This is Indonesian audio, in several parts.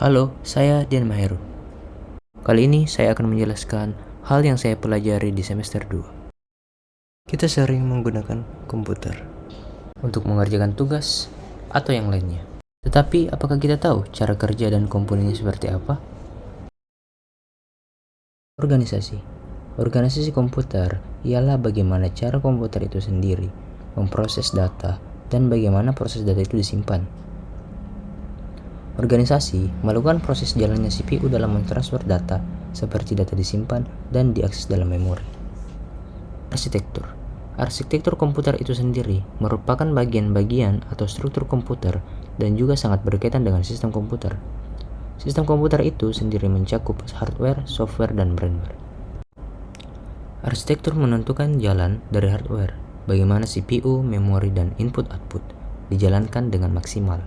Halo, saya Dian Maheru. Kali ini saya akan menjelaskan hal yang saya pelajari di semester 2. Kita sering menggunakan komputer untuk mengerjakan tugas atau yang lainnya. Tetapi apakah kita tahu cara kerja dan komponennya seperti apa? Organisasi. Organisasi komputer ialah bagaimana cara komputer itu sendiri memproses data dan bagaimana proses data itu disimpan. Organisasi melakukan proses jalannya CPU dalam mentransfer data, seperti data disimpan dan diakses dalam memori. Arsitektur. Arsitektur komputer itu sendiri merupakan bagian-bagian atau struktur komputer dan juga sangat berkaitan dengan sistem komputer. Sistem komputer itu sendiri mencakup hardware, software, dan firmware. Arsitektur menentukan jalan dari hardware, bagaimana CPU, memori, dan input-output dijalankan dengan maksimal.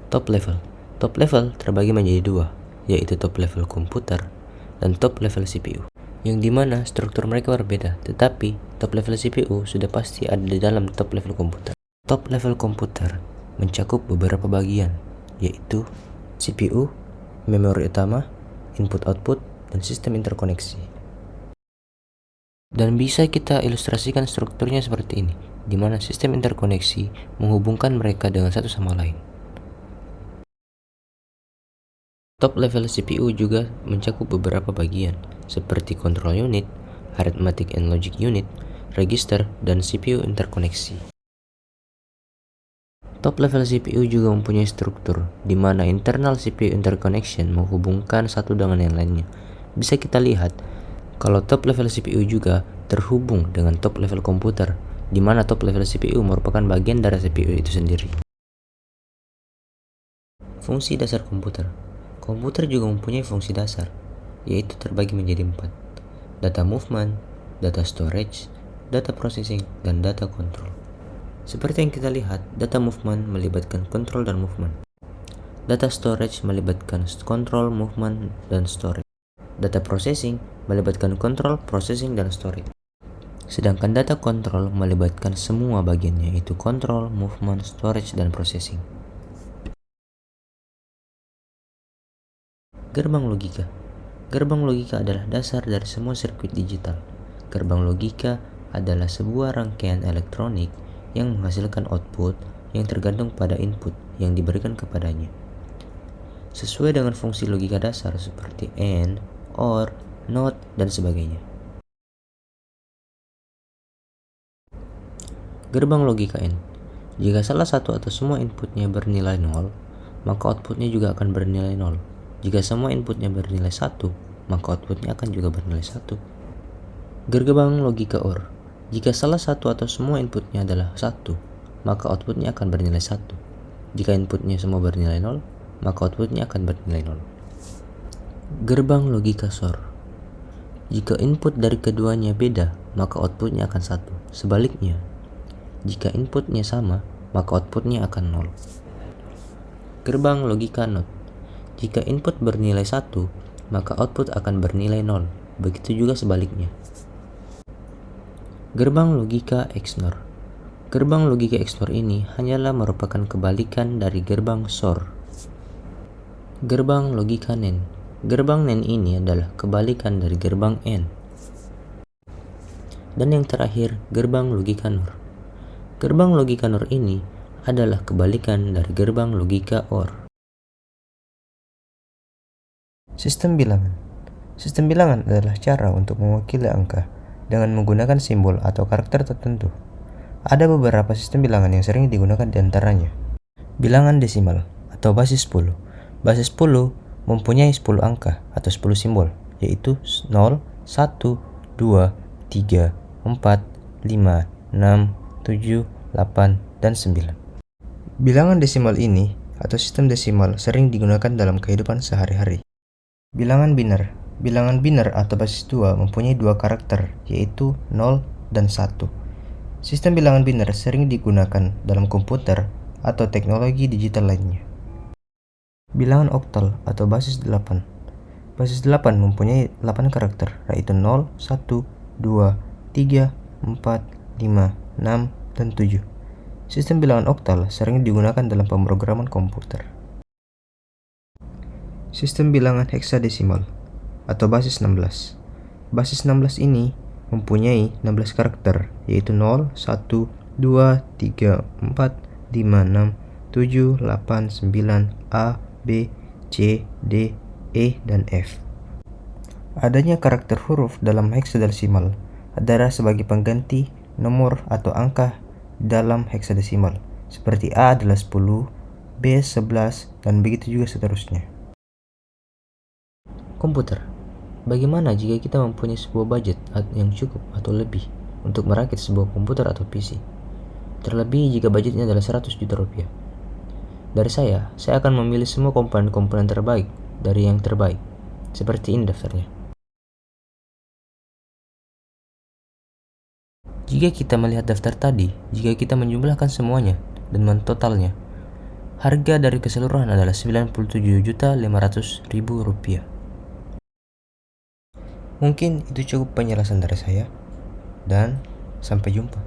Top level. Top level terbagi menjadi dua, yaitu top level komputer dan top level CPU, yang dimana struktur mereka berbeda, tetapi top level CPU sudah pasti ada di dalam top level komputer. Top level komputer mencakup beberapa bagian, yaitu CPU, memori utama, input-output, dan sistem interkoneksi. Dan bisa kita ilustrasikan strukturnya seperti ini, di mana sistem interkoneksi menghubungkan mereka dengan satu sama lain. Top level CPU juga mencakup beberapa bagian, seperti control unit, arithmetic and logic unit, register, dan CPU interkoneksi. Top level CPU juga mempunyai struktur, di mana internal CPU interconnection menghubungkan satu dengan yang lainnya. Bisa kita lihat, kalau top level CPU juga terhubung dengan top level komputer, di mana top level CPU merupakan bagian dari CPU itu sendiri. Fungsi dasar komputer. Komputer juga mempunyai fungsi dasar, yaitu terbagi menjadi 4. Data movement, data storage, data processing, dan data control. Seperti yang kita lihat, data movement melibatkan control dan movement. Data storage melibatkan control, movement, dan storage. Data processing melibatkan control, processing, dan storage. Sedangkan data control melibatkan semua bagiannya, yaitu control, movement, storage, dan processing. Gerbang logika. Gerbang logika adalah dasar dari semua sirkuit digital. Gerbang logika adalah sebuah rangkaian elektronik yang menghasilkan output yang tergantung pada input yang diberikan kepadanya. Sesuai dengan fungsi logika dasar seperti AND, OR, NOT, dan sebagainya. Gerbang logika AND. Jika salah satu atau semua inputnya bernilai 0, maka outputnya juga akan bernilai 0. Jika semua inputnya bernilai 1, maka outputnya akan juga bernilai 1. Gerbang logika OR. Jika salah satu atau semua inputnya adalah 1, maka outputnya akan bernilai 1. Jika inputnya semua bernilai 0, maka outputnya akan bernilai 0. Gerbang logika XOR. Jika input dari keduanya beda, maka outputnya akan 1. Sebaliknya, jika inputnya sama, maka outputnya akan 0. Gerbang logika NOT. Jika input bernilai 1, maka output akan bernilai 0. Begitu juga sebaliknya. Gerbang logika XNOR. Gerbang logika XNOR ini hanyalah merupakan kebalikan dari gerbang XOR. Gerbang logika NAND. Gerbang NAND ini adalah kebalikan dari gerbang AND. Dan yang terakhir, gerbang logika NOR. Gerbang logika NOR ini adalah kebalikan dari gerbang logika OR. Sistem bilangan. Sistem bilangan adalah cara untuk mewakili angka dengan menggunakan simbol atau karakter tertentu. Ada beberapa sistem bilangan yang sering digunakan di antaranya. Bilangan desimal atau basis 10. Basis 10 mempunyai 10 angka atau 10 simbol, yaitu 0, 1, 2, 3, 4, 5, 6, 7, 8, dan 9. Bilangan desimal ini atau sistem desimal sering digunakan dalam kehidupan sehari-hari. Bilangan biner. Bilangan biner atau basis 2 mempunyai dua karakter, yaitu 0 dan 1. Sistem bilangan biner sering digunakan dalam komputer atau teknologi digital lainnya. Bilangan oktal atau basis 8. Basis 8 mempunyai 8 karakter, yaitu 0, 1, 2, 3, 4, 5, 6, dan 7. Sistem bilangan oktal sering digunakan dalam pemrograman komputer. Sistem bilangan heksadesimal atau basis 16. Basis 16 ini mempunyai 16 karakter, yaitu 0, 1, 2, 3, 4, 5, 6, 7, 8, 9, A, B, C, D, E, dan F. Adanya karakter huruf dalam heksadesimal adalah sebagai pengganti nomor atau angka dalam heksadesimal, seperti A adalah 10, B 11, dan begitu juga seterusnya. Komputer. Bagaimana jika kita mempunyai sebuah budget yang cukup atau lebih untuk merakit sebuah komputer atau PC? Terlebih jika budgetnya adalah 100 juta rupiah. Dari saya akan memilih semua komponen-komponen terbaik dari yang terbaik. Seperti ini daftarnya. Jika kita melihat daftar tadi, jika kita menjumlahkan semuanya dan mentotalnya, harga dari keseluruhan adalah 97.500.000 rupiah. Mungkin itu cukup penjelasan dari saya, dan sampai jumpa.